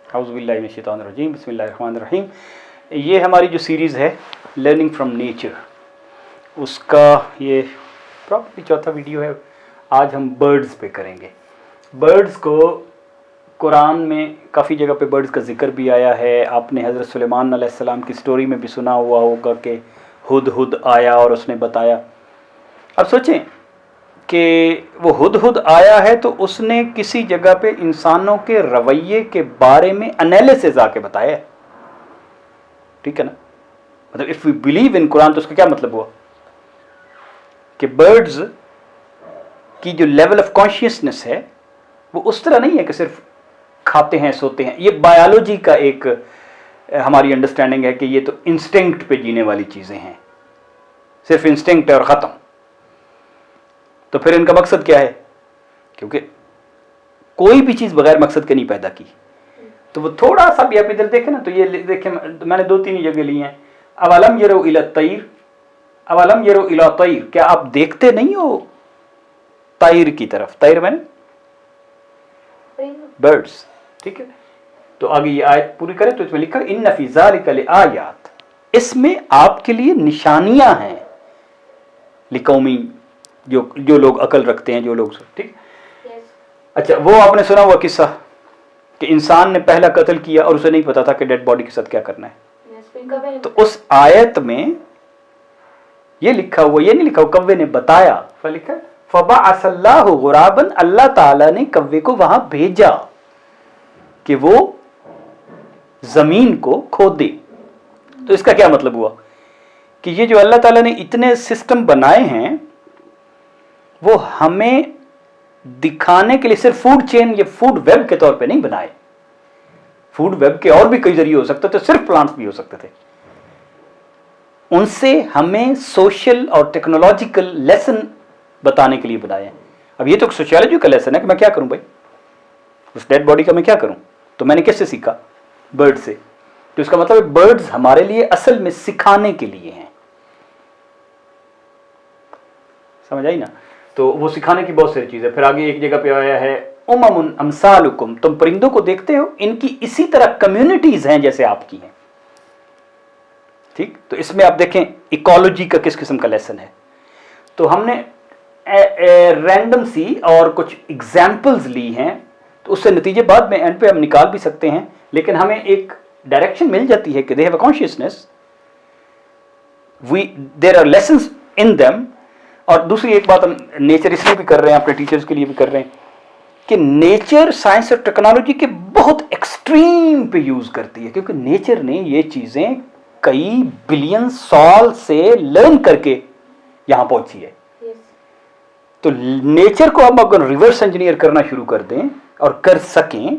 औज़ुबिल्लाहि मिनश्शैतानिर्रजीम, बिस्मिल्लाहिर्रहमानिर्रहीम। ये हमारी जो सीरीज़ है लर्निंग फ्रॉम नेचर, उसका ये प्रॉब्ली चौथा वीडियो है। आज हम बर्ड्स पे करेंगे। बर्ड्स को कुरान में काफ़ी जगह पे बर्ड्स का जिक्र भी आया है। आपने हज़रत सुलेमान अलैहिस्सलाम की स्टोरी में भी सुना हुआ होगा कि हुद आया और उसने बताया। अब सोचें कि वो हुद आया है तो उसने किसी जगह पे इंसानों के रवैये के बारे में एनालिसिस आके बताया है, ठीक है ना। मतलब if we believe in Quran तो उसका क्या मतलब हुआ कि बर्ड्स की जो लेवल ऑफ कॉन्शियसनेस है वो उस तरह नहीं है कि सिर्फ खाते हैं सोते हैं। ये बायोलॉजी का एक हमारी अंडरस्टैंडिंग है कि ये तो इंस्टिंक्ट पे जीने वाली चीज़ें हैं, सिर्फ इंस्टिंक्ट है और ख़त्म। तो फिर इनका मकसद क्या है? क्योंकि कोई भी चीज़ बगैर मकसद के नहीं पैदा की। तो वो थोड़ा सा भी आप इधर देखें ना, तो ये देखें, मैंने 2-3 जगह ली हैं। अवलम यरो इला तैर, अवलम यरो इला तैर, क्या आप देखते नहीं हो तैर की तरफ? तैर मैंने बर्ड्स, ठीक है। तो आगे ये आयत पूरी करें तो इसमें लिखा इन्न फी ज़ालिका लिआयात, इसमें आपके लिए निशानियां हैं। लिकौमी, जो लोग अकल रखते हैं, जो लोग, ठीक। अच्छा, वो आपने सुना हुआ किस्सा कि इंसान ने पहला कत्ल किया और उसे नहीं पता था कि डेड बॉडी के साथ क्या करना है। तो उस आयत में ये लिखा हुआ, ये नहीं लिखा हुआ कव्वे ने बताया, फिर लिखा फबअसल्लाहु गुराबन, अल्लाह ताला ने कव्वे को वहां भेजा कि वो जमीन को खोदे। तो इसका क्या मतलब हुआ कि ये जो अल्लाह ताला ने इतने सिस्टम बनाए हैं वो हमें दिखाने के लिए सिर्फ फूड चेन या फूड वेब के तौर पे नहीं बनाए। फूड वेब के और भी कई जरिए हो सकते थे, सिर्फ प्लांट्स भी हो सकते थे। उनसे हमें सोशल और टेक्नोलॉजिकल लेसन बताने के लिए बनाए हैं। अब ये तो सोशियोलॉजी का लेसन है कि मैं क्या करूं भाई, उस डेड बॉडी का मैं क्या करूं। तो मैंने किससे सीखा? बर्ड से। तो इसका मतलब बर्ड्स हमारे लिए असल में सिखाने के लिए हैं, समझ आई ना। तो वो सिखाने की बहुत सारी चीज़ है। फिर आगे एक जगह पे आया है उममुन अमसालुकुम, तुम परिंदों को देखते हो, इनकी इसी तरह कम्युनिटीज हैं जैसे आपकी हैं, ठीक। तो इसमें आप देखें इकोलॉजी का किस किस्म का लेसन है। तो हमने रैंडम सी और कुछ एग्जाम्पल्स ली हैं, तो उससे नतीजे बाद में एंड पे हम निकाल भी सकते हैं, लेकिन हमें एक डायरेक्शन मिल जाती है कि they have a consciousness, there are lessons in them. और दूसरी एक बात हम नेचर इसलिए भी कर रहे हैं, अपने टीचर्स के लिए भी कर रहे हैं कि नेचर साइंस और टेक्नोलॉजी के बहुत एक्सट्रीम पे यूज करती है, क्योंकि नेचर ने ये चीजें कई बिलियन साल से लर्न करके यहां पहुंची है। तो नेचर को हम अगर रिवर्स इंजीनियर करना शुरू कर दें और कर सकें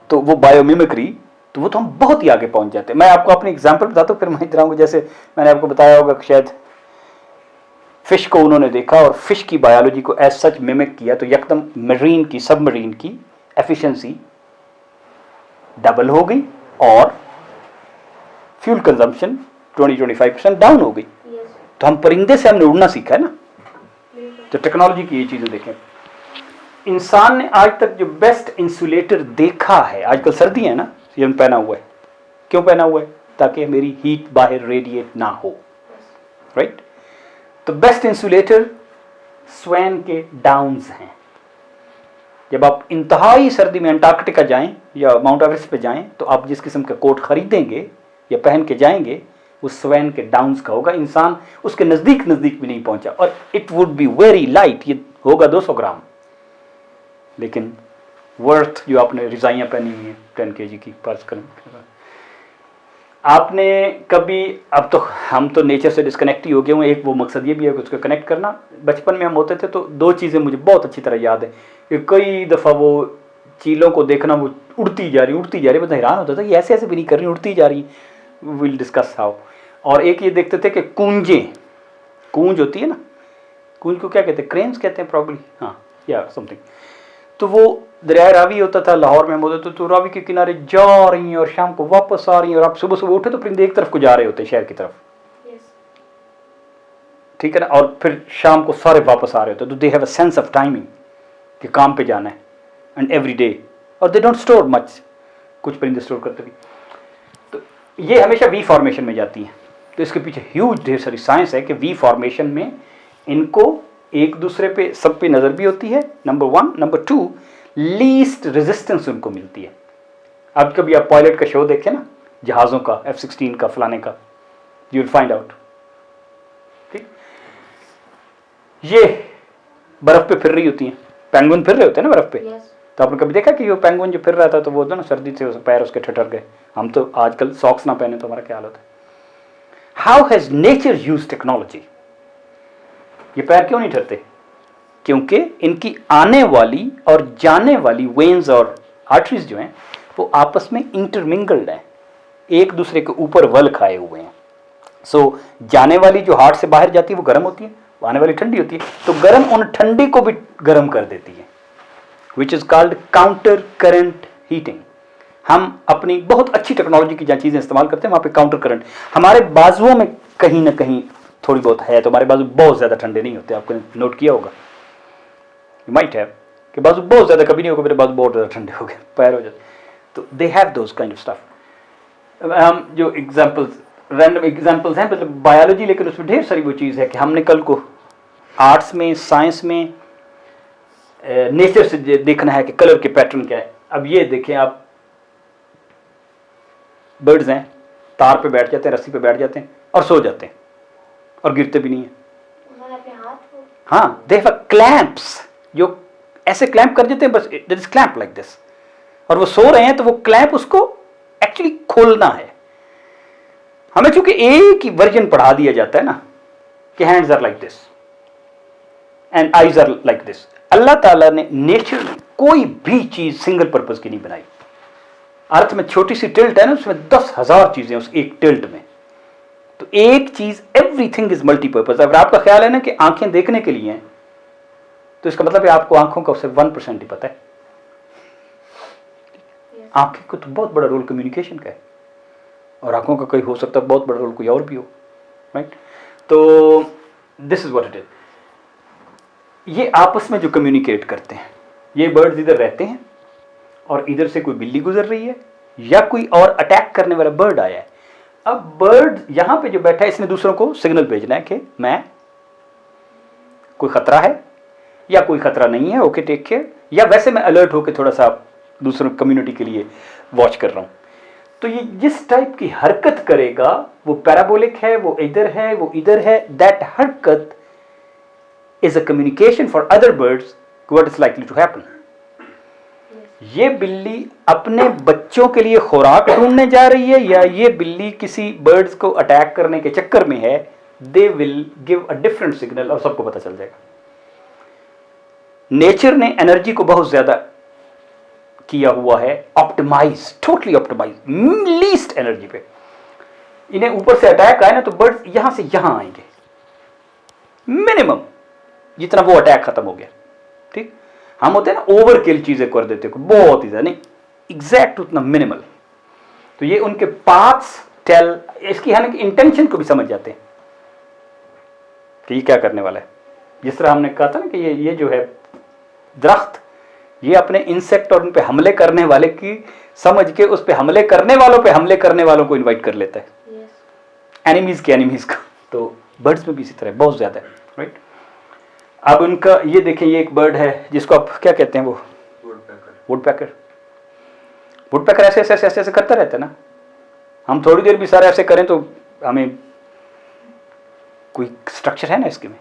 तो वो बायोमिमिक्री, तो वो तो हम बहुत ही आगे पहुंच जाते हैं। मैं आपको अपनी एग्जांपल बताता हूं, फिर मैं इधर आऊंगा। जैसे मैंने आपको बताया होगा कि शायद फिश को उन्होंने देखा और फिश की बायोलॉजी को एज सच मिमिक किया, तो एकदम मरीन की, सबमरीन की एफिशिएंसी डबल हो गई और फ्यूल कंजम्पशन 20-25% डाउन हो गई। तो हम परिंदे से हमने उड़ना सीखा है ना। तो टेक्नोलॉजी की ये चीजें देखें। इंसान ने आज तक जो बेस्ट इंसुलेटर देखा है, आजकल सर्दी है ना, ये पहना हुआ है। क्यों पहना हुआ है? ताकि मेरी हीट बाहर रेडिएट ना हो, राइट। तो बेस्ट इंसुलेटर स्वैन के डाउन्स हैं। जब आप इंतहाई सर्दी में अंटार्कटिका जाएं या माउंट एवरेस्ट पे जाएं, तो आप जिस किस्म का कोट खरीदेंगे या पहन के जाएंगे वो स्वैन के डाउन्स का होगा। इंसान उसके नज़दीक भी नहीं पहुंचा, और it would be very light, ये होगा 200 ग्राम, लेकिन वर्थ जो आपने रिजाइयाँ पहनी हुई हैं 10 kg की, पास करें आपने कभी, अब तो हम तो नेचर से डिस्कनेक्ट ही हो गए हैं। एक वो मकसद ये भी है कि उसको कनेक्ट करना। बचपन में हम होते थे तो 2 चीज़ें मुझे बहुत अच्छी तरह याद है कि कई दफ़ा वो चीलों को देखना, वो उड़ती जा रही, मैं हैरान होता था कि ऐसे भी नहीं कर रही, उड़ती जा रही। Will discuss how. और एक ये देखते थे कि कूंज होती है ना, कूंज को क्या कहते हैं? क्रेन्स कहते हैं प्रॉब्ली, हाँ, या समथिंग। तो वो दरिया रावी होता था, लाहौर में हम होते तो रावी के किनारे जा रही हैं और शाम को वापस आ रही हैं। और आप सुबह सुबह उठे तो परिंदे एक तरफ को जा रहे होते हैं, शहर की तरफ, ठीक है ना, और फिर शाम को सारे वापस आ रहे होते। तो दे have a sense of timing कि काम पे जाना है, एंड एवरी डे, और दे डोंट स्टोर मच। कुछ परिंदे स्टोर करते भी। तो ये हमेशा वी फॉर्मेशन में जाती है। तो इसके पीछे ह्यूज ढेर सारी साइंस है कि वी फॉर्मेशन में इनको एक दूसरे पे सब पे नज़र भी होती है, नंबर 1। नंबर 2, लीस्ट रेजिस्टेंस उनको मिलती है। अब कभी आप पायलट का शो देखें ना, जहाज़ों का, F-16 का, फलाने का, यू विल फाइंड आउट। ठीक, ये बर्फ पे फिर रही होती हैं, पेंगुइन फिर रहे होते हैं ना बर्फ पे। तो आपने कभी देखा कि वो पेंगुइन जो फिर रहा था तो वो ना सर्दी से पैर उसके ठठर गए। हम तो आजकल सॉक्स ना पहने तो हमारा क्या हाल होता है। How has nature use technology? ये पैर क्यों नहीं ठहरते? क्योंकि इनकी आने वाली और जाने वाली वेन्स और आर्टरीज जो हैं वो आपस में इंटरमिंगल्ड हैं, एक दूसरे के ऊपर वल खाए हुए हैं। सो जाने वाली जो हार्ट से बाहर जाती है वो गर्म होती है, आने वाली ठंडी होती है। तो गर्म उन ठंडी को भी गर्म कर देती है, which is called counter current heating. हम अपनी बहुत अच्छी टेक्नोलॉजी की जहाँ चीज़ें इस्तेमाल करते हैं वहाँ पे काउंटर करंट। हमारे बाजुओं में कहीं ना कहीं थोड़ी बहुत है, तो हमारे बाजू बहुत ज़्यादा ठंडे नहीं होते। आपने नोट किया होगा, यू माइट हैव, कि बाजू बहुत ज़्यादा, कभी नहीं होगा मेरे बाजू बहुत ज़्यादा ठंडे हो गए, पैर हो जाते। तो they have those kind of stuff. हम जो एग्जाम्पल्स, रैंडम एग्जाम्पल्स हैं, मतलब बायोलॉजी, लेकिन उसमें ढेर सारी वो चीज़ है कि हमने कल को आर्ट्स में, साइंस में, नेचर से देखना है कि कलर के पैटर्न क्या है। अब ये देखें आप, बर्ड्स हैं, तार पे बैठ जाते हैं, रस्सी पे बैठ जाते हैं और सो जाते हैं और गिरते भी नहीं है। हाँ, दे हैव क्लैंप्स, जो ऐसे क्लैंप कर देते हैं, बस there is clamp like this, और वो सो रहे हैं तो वो क्लैंप उसको एक्चुअली खोलना है। हमें चूंकि एक ही वर्जन पढ़ा दिया जाता है ना कि hands are like this and eyes are like this. अल्लाह ताला ने नेचर में कोई भी चीज सिंगल पर्पज की नहीं बनाई। अर्थ में छोटी सी टिल्ट है ना, उसमें 10,000 चीजें उस एक टिल्ट में। तो एक चीज, एवरीथिंग इज मल्टीपर्पज। अगर आपका ख्याल है ना कि आंखें देखने के लिए हैं, तो इसका मतलब है आपको आंखों का सिर्फ 1% ही पता है। आंखें को तो बहुत बड़ा रोल कम्युनिकेशन का है, और आंखों का कोई हो सकता है बहुत बड़ा रोल कोई और भी हो, राइट? तो this is what it is. ये आपस में जो कम्युनिकेट करते हैं, ये बर्ड्स इधर रहते हैं और इधर से कोई बिल्ली गुजर रही है या कोई और अटैक करने वाला बर्ड आया है। अब बर्ड यहां पे जो बैठा है, इसने दूसरों को सिग्नल भेजना है कि मैं, कोई खतरा है या कोई खतरा नहीं है, ओके टेक केयर, या वैसे मैं अलर्ट होकर थोड़ा सा दूसरों कम्युनिटी के लिए वॉच कर रहा हूं। तो ये जिस टाइप की हरकत करेगा वो पैराबोलिक है, वो इधर है, वो इधर है। दैट हरकत is a communication for other birds what is likely to happen. ये बिल्ली अपने बच्चों के लिए खुराक ढूंढने जा रही है या ये बिल्ली किसी बर्ड्स को अटैक करने के चक्कर में है, they will give a different signal और सबको पता चल जाएगा। नेचर ने एनर्जी को बहुत ज्यादा किया हुआ है, optimise, totally optimise, least energy पे। इन्हें ऊपर से अटैक आए ना तो बर्ड्स यहां से यहां आएंगे, मिनिमम जितना वो अटैक खत्म हो गया। ठीक, हम होते हैं ना ओवर किल चीजें कर देते हैं, बहुत ही ज्यादा नहीं, एग्जैक्ट उतना मिनिमल। तो ये उनके पाथ्स टेल, इसकी है ना कि इंटेंशन को भी समझ जाते हैं कि ये क्या करने वाला है। जिस तरह हमने कहा था ना कि ये जो है दरख्त, ये अपने इंसेक्ट और उन पे हमले करने वाले की समझ के उस पे हमले करने वालों पे हमले करने वालों को इनवाइट कर लेता है, एनिमीज के एनिमीज को। तो बर्ड्स में भी इसी तरह बहुत ज्यादा है, राइट? अब उनका ये देखें, ये एक बर्ड है जिसको आप क्या कहते हैं, वो वुडपैकर। वुडपैकर ऐसे ऐसे ऐसे ऐसे करता रहता है ना। हम थोड़ी देर भी सारे ऐसे करें तो हमें कोई स्ट्रक्चर है ना इसके में,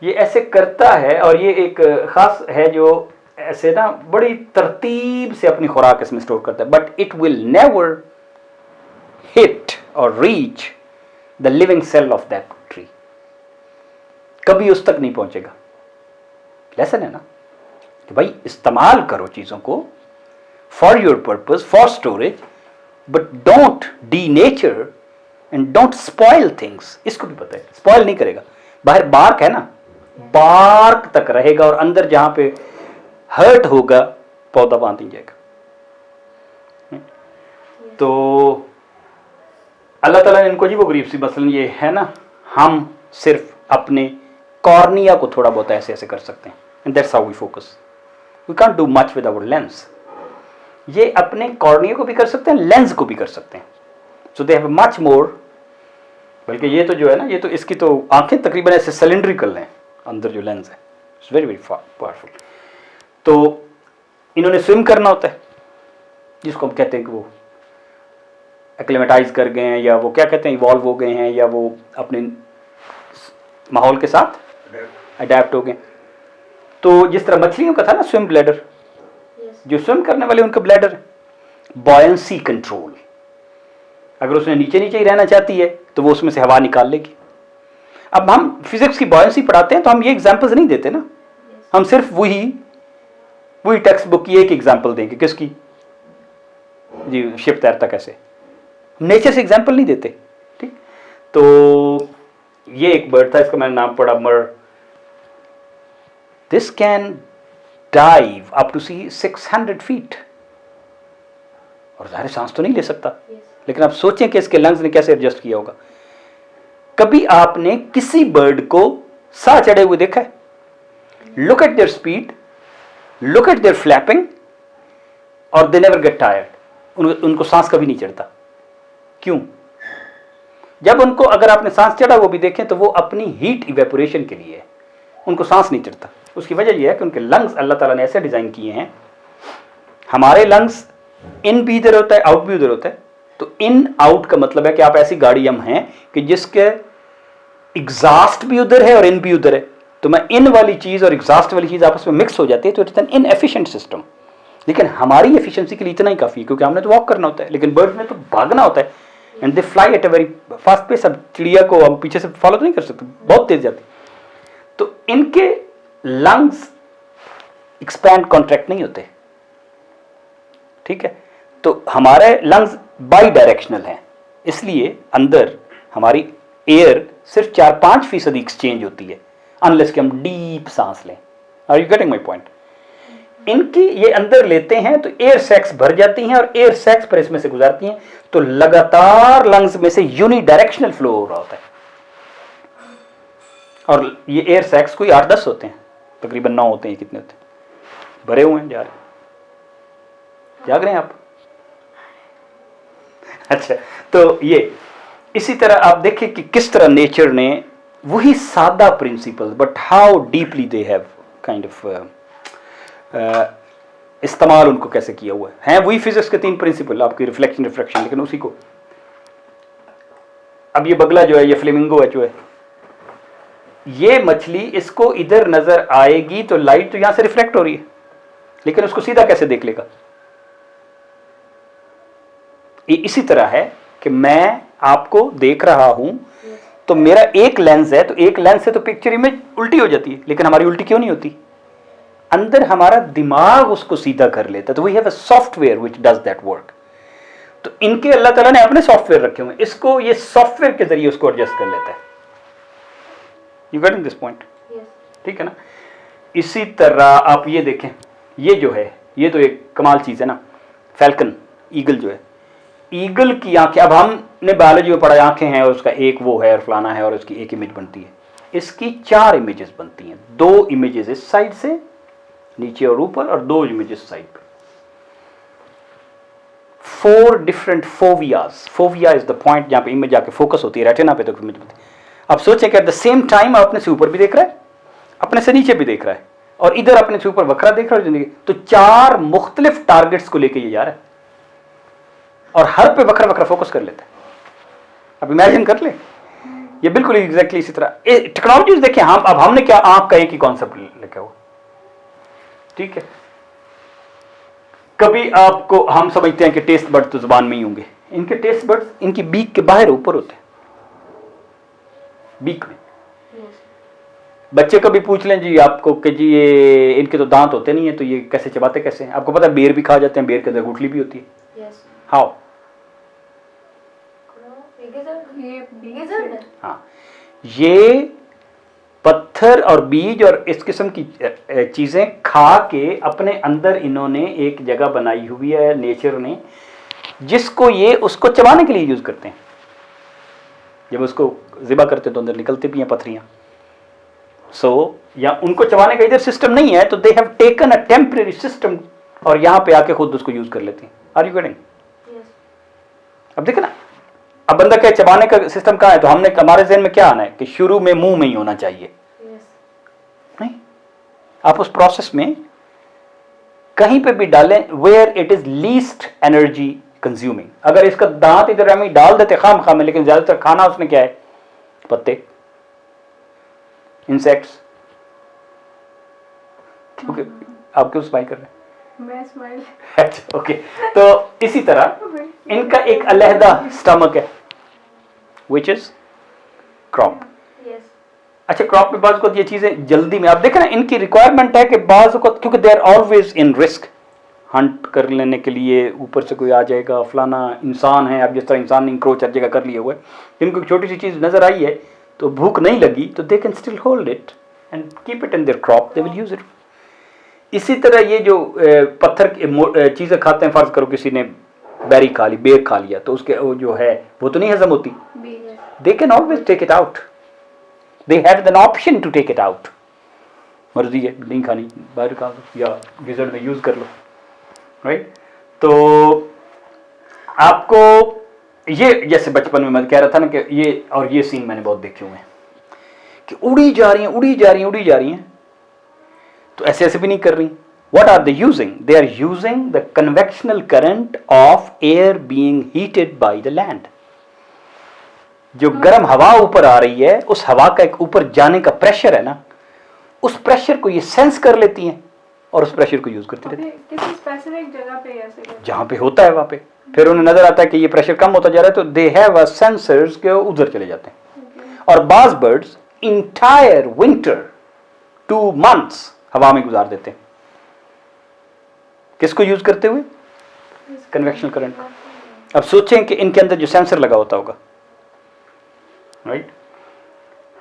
ये ऐसे करता है और ये एक खास है जो ऐसे ना बड़ी तरतीब से अपनी खुराक इसमें स्टोर करता है, but it will never hit or reach the living cell of that tree. कभी उस तक नहीं पहुंचेगा। लेसन है ना कि भाई इस्तेमाल करो चीजों को for your purpose, for storage, but don't denature and don't spoil things. इसको भी पता है, स्पॉइल नहीं करेगा। बाहर बार्क है ना, बार्क तक रहेगा और अंदर जहां पे हर्ट होगा पौधा बांध ही जाएगा। तो अल्लाह ताला ने इनको जी वो गरीब सी मसलन ये है ना, हम सिर्फ अपने कॉर्निया को थोड़ा बहुत ऐसे ऐसे कर सकते हैं, and that's how we focus. We can't do much with our lens. ये अपने कॉर्निया को भी कर सकते हैं, लेंस को भी कर सकते हैं। सो दे हैव मच मोर, बल्कि ये तो जो है ना, ये तो इसकी तो आंखें तकरीबन ऐसे सिलेंड्रिकल हैं, अंदर जो लेंस है इट्स वेरी वेरी पावरफुल। तो इन्होंने स्विम करना होता है, जिसको हम कहते हैं कि वो एक्लेमेटाइज कर गए हैं, या वो क्या कहते हैं इवॉल्व हो गए हैं, या वो अपने माहौल के साथ अडेप्ट हो गए। तो जिस तरह मछलियों का था ना स्विम ब्लैडर, जो स्विम करने वाले उनका ब्लैडर है, बॉयंसी कंट्रोल। अगर उसने नीचे नीचे ही रहना चाहती है तो वो उसमें से हवा निकाल लेगी। अब हम फिजिक्स की बॉयंसी पढ़ाते हैं तो हम ये एग्जांपल्स नहीं देते ना, हम सिर्फ वही टेक्स्ट बुक की एक एग्जांपल देंगे, किसकी, जी शिप तैरता कैसे, नेचर से एग्जांपल नहीं देते। ठीक, तो ये एक बर्ड था, इसका मैंने नाम पढ़ा मर। This can dive up to sea 600 feet, और ज़ाहिर सांस तो नहीं ले सकता, लेकिन आप सोचें कि इसके लंग्स ने कैसे एडजस्ट किया होगा। कभी आपने किसी बर्ड को साह चढ़े हुए देखा है? Look at there speed, look at there flapping, और दे नेवर गेट टायर्ड। उनको सांस कभी नहीं चढ़ता। क्यों? जब उनको, अगर आपने सांस चढ़ा वो भी देखें, तो वो अपनी हीट इवेपोरेशन के लिए है, उनको सांस नहीं चढ़ता। उसकी वजह यह है कि उनके लंग्स अल्लाह ताला ने ऐसे डिजाइन किए हैं। हमारे लंग्स इन भी इधर होता है, आउट भी उधर होता है। तो इन आउट का मतलब है कि आप ऐसी गाड़ी हम हैं कि जिसके एग्जॉस्ट भी उधर है और इन भी उधर है, तो मैं इन वाली चीज और एग्जॉस्ट वाली चीज आपस में मिक्स हो जाती है, तो इट्स एन इनएफिशिएंट सिस्टम। लेकिन हमारी एफिशिएंसी के लिए इतना ही काफी है, क्योंकि हमने तो वॉक करना होता है, लेकिन बर्ड्स ने तो भागना होता है, and they fly at a very fast pace. अब चिड़िया को हम पीछे से फॉलो तो नहीं कर सकते, बहुत तेज जाती। तो इनके लंग्स एक्सपैंड कॉन्ट्रैक्ट नहीं होते। ठीक है, तो हमारे लंग्स बाई डायरेक्शनल हैं, इसलिए अंदर हमारी एयर सिर्फ 4-5% एक्सचेंज होती है, अनलेस कि हम डीप सांस लें। Are you getting my point? इनकी ये अंदर लेते हैं तो एयर सैक्स भर जाती हैं, और एयर सैक्स पर इसमें से गुजरती हैं, तो लगातार लंग्स में से यूनिडायरेक्शनल फ्लो हो रहा होता है। और ये एयर सैक्स कोई 8-10 होते हैं, तकरीबन 9 होते हैं, कितने होते हैं, भरे हुए हैं, जाग रहे हैं आप? अच्छा, तो ये इसी तरह आप देखिए कि किस तरह नेचर ने वही सादा principle, but how deeply they have kind of इस्तेमाल उनको कैसे किया हुआ है। वही फिजिक्स के 3 प्रिंसिपल, आपकी रिफ्लेक्शन, रिफ्रैक्शन, लेकिन उसी को। अब ये बगला जो है, ये फ्लेमिंगो है जो है, ये मछली, इसको इधर नजर आएगी तो लाइट तो यहां से रिफ्लेक्ट हो रही है, लेकिन उसको सीधा कैसे देख लेगा? ये इसी तरह है कि मैं आपको देख रहा हूं, तो मेरा एक लेंस है, तो एक लेंस से तो पिक्चर इमेज उल्टी हो जाती है, लेकिन हमारी उल्टी क्यों नहीं होती? अंदर हमारा दिमाग उसको सीधा कर लेता है। तो we have a software which does that work. तो इनके अल्लाह ताला ने अपने सॉफ्टवेयर रखे हुए हैं, इसको ये सॉफ्टवेयर के जरिए उसको एडजस्ट कर लेता है। You getting this point? ठीक है ना? इसी तरह आप ये देखें, ये जो है, ये तो एक कमाल चीज है ना, फैल्कन, ईगल जो है, ईगल की आंखें, अब हमने बायोलॉजी में पढ़ा आंखें हैं और उसका एक वो है और फलाना है और उसकी एक इमेज बनती है। इसकी 4 इमेजेस बनती हैं, 2 इमेजेस इस साइड से नीचे और ऊपर, और 2 इमेजेस साइड पे। 4 different foveas. Fovea is the point जहां पे इमेज जाके फोकस होती है रेटिना पे, तो इमेज बनती है। अब सोचे कि एट द सेम टाइम अपने से ऊपर भी देख रहा है, अपने से नीचे भी देख रहा है, और इधर अपने से ऊपर वक्रा देख रहा है जिंदगी। तो 4 मुख्तलिफ टारगेट्स को लेके ये जा रहा है, और हर पे वक्रा वक्रा फोकस कर लेता है। अब इमेजिन कर ले, ये बिल्कुल एग्जैक्टली इसी तरह टेक्नोलॉजीज देखिए। हम अब हमने क्या, आंख का एक ही कॉन्सेप्ट लिखा हुआ, ठीक है। कभी आपको हम समझते हैं कि टेस्ट बर्ड्स तो जुबान में ही होंगे, इनके टेस्ट बर्ड्स इनकी बीक के बाहर ऊपर होते हैं, बीक में। बच्चे कभी पूछ लें जी आपको कि जी ये इनके तो दांत होते नहीं है, तो ये कैसे चबाते कैसे हैं? आपको पता है बेर भी खा जाते हैं, बेर के अंदर गुठली भी होती है। हाउ? हाँ, ये पत्थर और बीज और इस किस्म की चीजें खा के अपने अंदर इन्होंने एक जगह बनाई हुई है नेचर ने, जिसको ये उसको चबाने के लिए यूज करते हैं। जब उसको ज़िबा करते तो अंदर निकलती भी हैं पथरियां। या उनको चबाने का इधर सिस्टम नहीं है, तो they have taken a temporary system और यहाँ पे आके खुद उसको यूज कर लेती हैं। Are you getting? अब देखे ना, अब बंदा क्या चबाने का सिस्टम कहाँ है, तो हमने हमारे ज़हन में क्या आना है कि शुरू में मुंह में ही होना चाहिए। नहीं, आप उस प्रोसेस में कहीं पे भी डालें where it is least energy consuming. अगर इसका दांत इधर हम डाल देते खाम खाम में, लेकिन ज्यादातर खाना उसने क्या है, पत्ते, इंसेक्ट्स। क्योंकि आप क्यों स्माइल कर रहे हैं? मैं स्माइल। अच्छा, ओके। तो इसी तरह इनका एक अलहदा स्टमक है विच इज क्रॉप। अच्छा, क्रॉप में बाज़ को ये चीजें जल्दी में आप देखें ना, इनकी रिक्वायरमेंट है कि बाज़ को, क्योंकि they are always in risk, hunt कर लेने के लिए ऊपर से कोई आ जाएगा, फलाना इंसान है, अब जिस तरह इंसान ने इंक्रोच हर जगह कर लिया हुआ है, इनको एक छोटी सी चीज़ नजर आई है तो भूख नहीं लगी तो they can still hold it and keep it in their crop, they will use it. इसी तरह ये जो पत्थर की चीज़ें खाते हैं, फर्ज करो किसी ने बेरी खा ली, बेर खा लिया, तो उसके वो जो है वो तो नहीं हजम होती, they can always take it out, they have an option to take it out. मर्जी है, नहीं खानी बाहर खा लो या गिजर्ड में यूज कर लो, राइट। तो आपको ये, जैसे बचपन में मैं कह रहा था ना कि ये सीन मैंने बहुत देखे हुए हैं कि उड़ी जा रही हैं, उड़ी जा रही हैं, उड़ी जा रही हैं, तो ऐसे ऐसे भी नहीं कर रही। What are they using? They are using the convectional current of air being heated by the land. जो गर्म हवा ऊपर आ रही है, उस हवा का एक ऊपर जाने का प्रेशर है ना, उस प्रेशर को ये सेंस कर लेती हैं और उस प्रेशर को यूज करती रहती है। किसी स्पेसिफिक जगह पे ऐसे जहां पे होता है वहां पे, फिर उन्हें नजर आता है कि ये प्रेशर कम होता जा रहा है, तो दे हैव अ सेंसर्स के उधर चले जाते हैं। और बाज बर्ड्स इंटायर विंटर 2 months हवा में गुजार देते हैं। किसको यूज करते हुए? Convectional current. अब सोचें कि इनके अंदर जो सेंसर लगा होता होगा, राइट।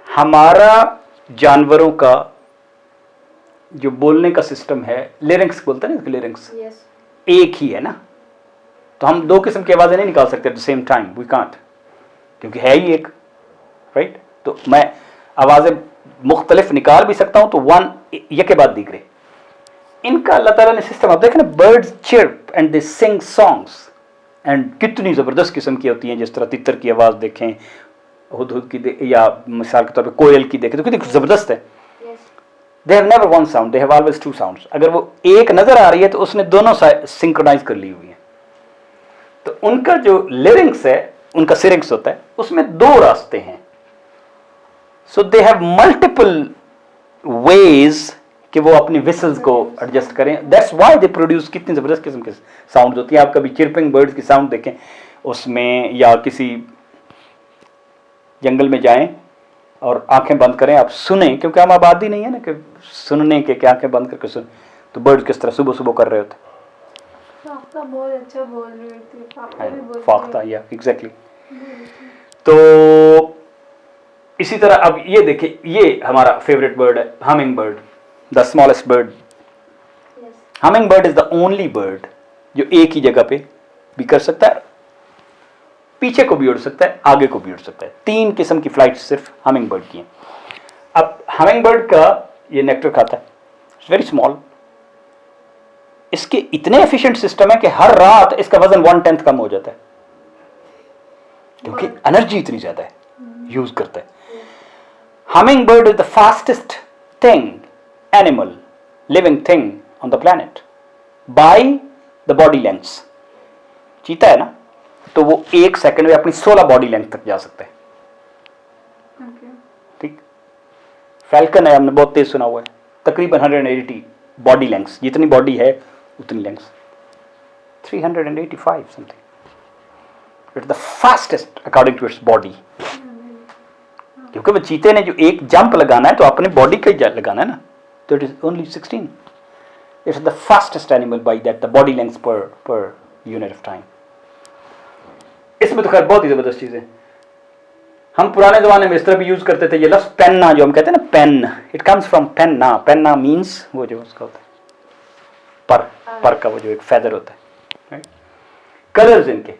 हमारा जानवरों का जो बोलने का सिस्टम है, लेरिंक्स बोलते हैं ना, लेरिंक्स एक ही है ना, तो हम 2 किस्म की आवाजें नहीं निकाल सकते at the same time, we can't, क्योंकि है ही एक, राइट। तो मैं आवाजें मुख्तलिफ निकाल भी सकता हूं, तो वन ये के बाद दिख इनका अल्लाह ताला ने सिस्टम, आप देखें ना, birds chirp and they sing songs, and कितनी ज़बरदस्त किस्म की होती हैं, जिस तरह तितर की आवाज़ देखें, हुदहुद की या मिसाल के तौर पे कोयल की देखें तो कितनी ज़बरदस्त है। They have never won sound, they have always 2 sounds. अगर वो एक नज़र आ रही है तो उसने दोनों सिंक्रोनाइज कर ली हुई है। तो उनका जो लिरिंक्स है, उनका सिरिंक्स होता है, उसमें 2 रास्ते हैं। सो दे हैव मल्टीपल वेज कि वो अपनी विसल्स को एडजस्ट करें। दैट्स व्हाई दे प्रोड्यूस कितनी ज़बरदस्त किस्म के साउंड होती हैं। आप कभी चिरपिंग बर्ड्स की साउंड देखें उसमें, या किसी जंगल में जाएं और आंखें बंद करें, आप सुने, क्योंकि हम आबादी नहीं है ना कि सुनने के, कि आंखें बंद करके सुन, तो बर्ड्स किस तरह सुबह सुबह कर रहे होते। फाख्ता बहुत अच्छा बोल रही थी, फाख्ता, या एग्जैक्टली। तो इसी तरह अब ये देखिए, ये हमारा फेवरेट बर्ड है, humming bird, the smallest bird. Humming bird is the only bird जो एक ही जगह पे भी कर सकता है, पीछे को भी उड़ सकता है, आगे को भी उड़ सकता है। 3 किस्म की फ्लाइट सिर्फ हमिंग बर्ड की हैं। अब हमिंग बर्ड का ये नेक्टर खाता है, इट्स वेरी स्मॉल। इसके इतने एफिशिएंट सिस्टम है कि हर रात इसका वजन 1/10 कम हो जाता है, क्योंकि एनर्जी इतनी ज्यादा है, यूज करता है। Humming bird is the fastest thing, animal, living thing on the planet by the body lengths. चीता है ना, तो वो 1 सेकंड में अपनी 16 बॉडी लेंथ तक जा सकता है, ठीक। फैल्कन है, हमने बहुत तेज सुना हुआ है, तकरीबन 180 बॉडी लेंथ्स, जितनी बॉडी है उतनी lengths, 385 something. It's the fastest according to its body, क्योंकि वो चीते ने जो एक जंप लगाना है तो अपनी बॉडी का ही लगाना है ना, तो it is only 16। It's the fastest animal by that the body length per unit of time. इसमें तो खैर बहुत ही जबरदस्त चीजें। हम पुराने जमाने में इस तरह भी यूज करते थे, ये लफ्ज पेन्ना जो हम कहते हैं ना, पेन, इट कम्स फ्रॉम पेन्ना। पेन्ना मीन्स वो जो उसका होता है पर का वो जो एक फेदर होता है, राइट। कलर्स इनके,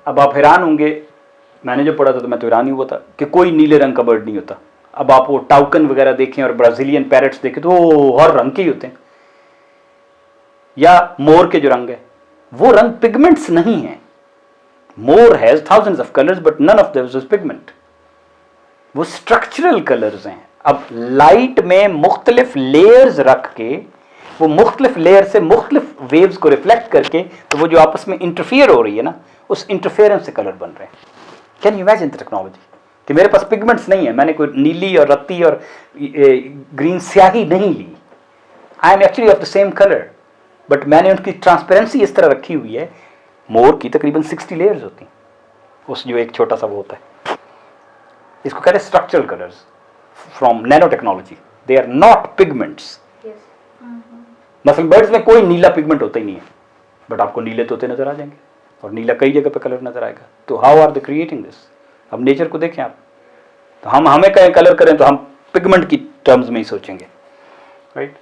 अब आप हैरान होंगे, मैंने जो पढ़ा था तो मैं तो हैरान ही हुआ था कि कोई नीले रंग का बर्ड नहीं होता। अब आप वो टाउकन वगैरह देखें और ब्राजीलियन पैरट्स देखें तो वो हर रंग के ही होते हैं। या मोर के जो रंग है, वो रंग पिगमेंट्स नहीं है। Mor has thousands of colours but none of this is pigment, वो स्ट्रक्चरल कलर्स हैं। अब लाइट में मुख्तलिफ लेयर्स रख के, वो मुख्तलिफ लेयर से मुख्तलिफ वेव्स को रिफ्लेक्ट करके, तो वो जो आपस में इंटरफियर हो रही है ना, उस इंटरफेरेंस से कलर बन रहे हैं। Can you imagine the technology कि मेरे पास पिगमेंट्स नहीं है, मैंने कोई नीली और रत्ती और ग्रीन स्याही नहीं ली, I am actually of the same colour, but मैंने उनकी ट्रांसपेरेंसी इस तरह रखी हुई है। मोर की तकरीबन 60 लेयर्स होती हैं, उस जो एक छोटा सा वो होता है, इसको कहते हैं structural colours from nano technology, they are not pigments. मसलन बर्ड्स में कोई नीला पिगमेंट होता ही नहीं है, बट आपको नीले तोते नजर आ जाएंगे और नीला कई जगह पे कलर नजर आएगा। तो how are they creating this? अब नेचर को देखें आप, तो हम हमें कहीं कलर करें तो हम पिगमेंट की टर्म्स में ही सोचेंगे, राइट।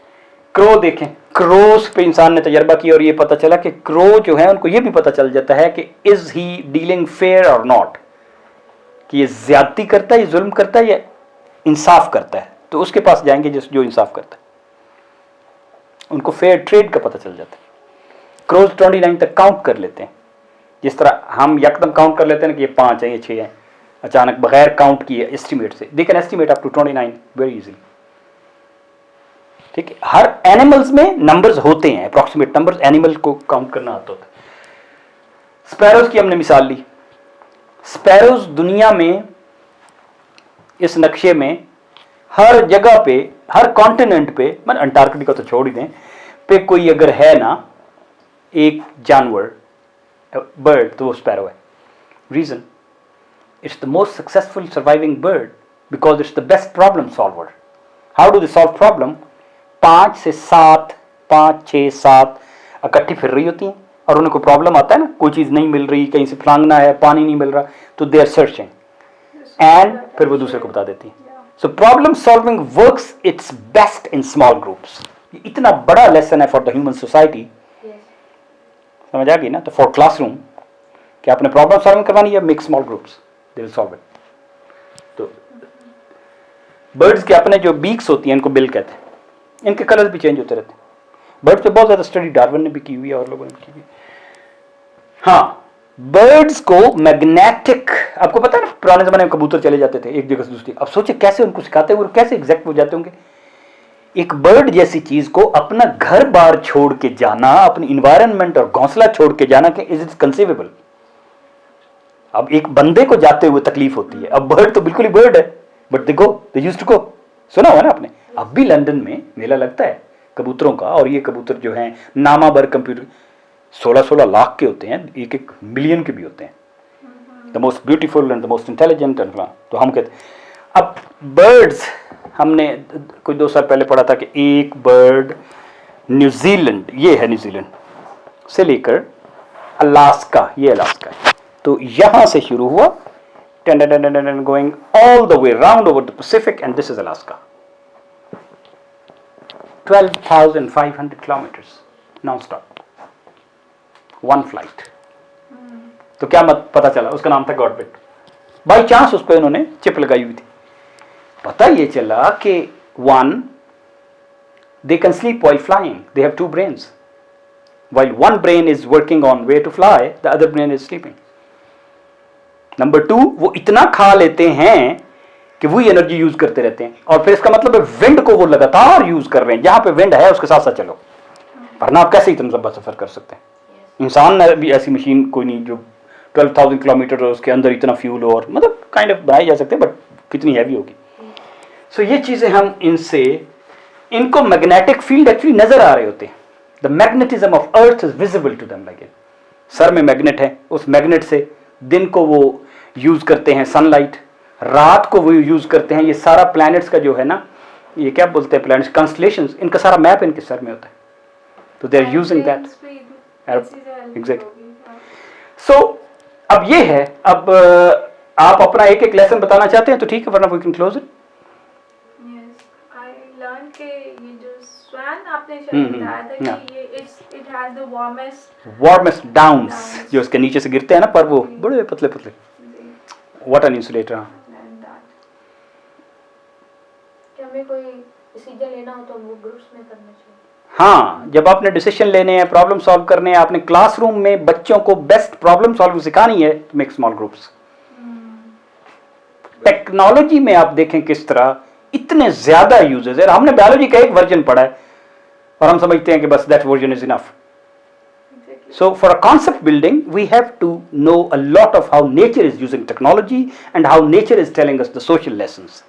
क्रो देखें, क्रोस पे इंसान ने तजर्बा किया और ये पता चला कि क्रो जो है उनको ये भी पता चल जाता है कि इज ही डीलिंग फेयर और नॉट, कि ये ज्यादती करता है, ये जुल्म करता है या इंसाफ करता है। तो उसके पास जाएंगे जो इंसाफ करता है, उनको फेयर ट्रेड का पता चल जाता है। क्रोज 29 तक काउंट कर लेते हैं, जिस तरह हम यकदम काउंट कर लेते हैं कि ये 5 है, ये 6 है, अचानक बगैर काउंट किए एस्टिमेट से, they can estimate up to 29 very easily. ठीक है, हर एनिमल्स में नंबर्स होते हैं, अप्रॉक्सीमेट नंबर्स, एनिमल को काउंट करना आता होता है। स्पैरोज की हमने मिसाल ली। स्पैरोज दुनिया में इस नक्शे में हर जगह पे, हर कॉन्टिनेंट पे, मतलब अंटार्कटिका तो छोड़ ही दें, पे कोई अगर है ना एक जानवर, बर्ड, तो वो स्पैरो है। Reason, it's the most successful surviving bird because it's the best problem solver. How do they solve problem? 5 से 7, 5, 6, 7 इकट्ठी फिर रही होती हैं और उन्हें कोई प्रॉब्लम आता है ना, कोई चीज़ नहीं मिल रही, कहीं से फलांगना है, पानी नहीं मिल रहा, तो दे आर सर्चिंग एंड फिर वो दूसरे को बता देती हैं। So problem solving works it's best in small groups. इतना बड़ा लेसन है फॉर द ह्यूमन सोसाइटी, समझ आ गई ना? तो फॉर क्लासरूम कि आपने प्रॉब्लम सॉल्विंग करवानी है, make small groups, they will solve it. तो बर्ड्स के अपने जो बीक्स होती हैं, इनको बिल कहते हैं, इनके कलर्स भी चेंज होते रहते हैं। बर्ड्स पे बहुत ज़्यादा स्टडी डार्विन ने भी की हुई है और लोगों ने भी की हुई है। हाँ, बर्ड्स को मैग्नेटिक, आपको पता है ना पुराने ज़माने में कबूतर चले जाते थे एक जगह से दूसरी, अब सोचे कैसे उनको सिखाते हैं, कैसे एग्जैक्ट हो जाते होंगे। एक बर्ड जैसी चीज को अपना घर बार छोड़ के जाना, अपनी इन्वायरमेंट और घोंसला छोड़ के जाना, कि इज इट कंसीवेबल? अब एक बंदे को जाते हुए तकलीफ होती है, अब बर्ड तो बिल्कुल ही बर्ड है, but they go, they used to go. सुना हुआ ना आपने? अब भी लंदन में मेला लगता है कबूतरों का, और ये कबूतर जो हैं नामाबर कंप्यूटर 16-16 लाख के होते हैं, 1-1 मिलियन के भी होते हैं, the most beautiful and the most intelligent and. तो हम कहते, अब बर्ड्स, हमने कोई 2 साल पहले पढ़ा था कि एक बर्ड न्यूजीलैंड, ये है न्यूजीलैंड से लेकर अलास्का, ये अलास्का है, तो यहां से शुरू हुआ, going all the way round over the Pacific, and this is Alaska. 12,500 kilometres non stop, one flight. तो क्या मत पता चला? उसका नाम था गॉडबिट। बाई चांस उस पर इन्होंने चिप लगाई हुई थी। पता ये चला कि 1, they can sleep while flying, they have 2 brains, while one brain is working on where to fly, the other brain is sleeping. Number 2, वो इतना खा लेते हैं कि वही एनर्जी यूज करते रहते हैं, और फिर इसका मतलब है विंड को वो लगातार यूज कर रहे हैं, जहां पे विंड है उसके साथ साथ चलो, वरना आप कैसे इतना लंबा सफर कर सकते हैं? इंसान ने भी ऐसी मशीन कोई नहीं जो 12,000 किलोमीटर उसके अंदर इतना फ्यूल हो, और मतलब काइंड ऑफ बनाई जा सकते हैं, बट कितनी हैवी होगी। सो ये चीजें हम इनसे, इनको मैग्नेटिक फील्ड एक्चुअली नजर आ रहे होते हैं। The magnetism of earth is visible to them, like sir में मैग्नेट है, उस मैग्नेट से दिन को वो यूज करते हैं सनलाइट, रात को वो यूज करते हैं। ये सारा प्लैनेट्स का जो है ना, ये क्या बोलते हैं, प्लैनेट्स, कंस्टलेशंस, इनका सारा मैप इनके सर में होता है, तो they are using that exactly. So अब ये है, अब आप अपना एक एक लेसन बताना चाहते हैं तो ठीक है, वरना वी कैन क्लोज इट। ये जो स्वान आपने बताया था कि ये it has the warmest downs, जो इसके नीचे से गिरते हैं ना, पर वो बड़े पतले पतले, व्हाट एन इंसुलेटर। क्या हमें कोई डिसीजन लेना हो तो वो ग्रुप्स में करना चाहिए? हाँ, जब आपने डिसीजन लेने हैं, प्रॉब्लम सॉल्व करने हैं, आपने क्लासरूम में बच्चों को बेस्ट प्रॉब्लम सॉल्विंग सिखानी है, तो मेक स्मॉल ग्रुप्स। टेक्नोलॉजी में आप देखें किस तरह इतने ज्यादा यूजेस है। हमने बायोलॉजी का एक वर्जन पढ़ा है और हम समझते हैं कि बस that version is enough. So for a concept building, we have to know a lot of how nature is using technology and how nature is telling us the social lessons.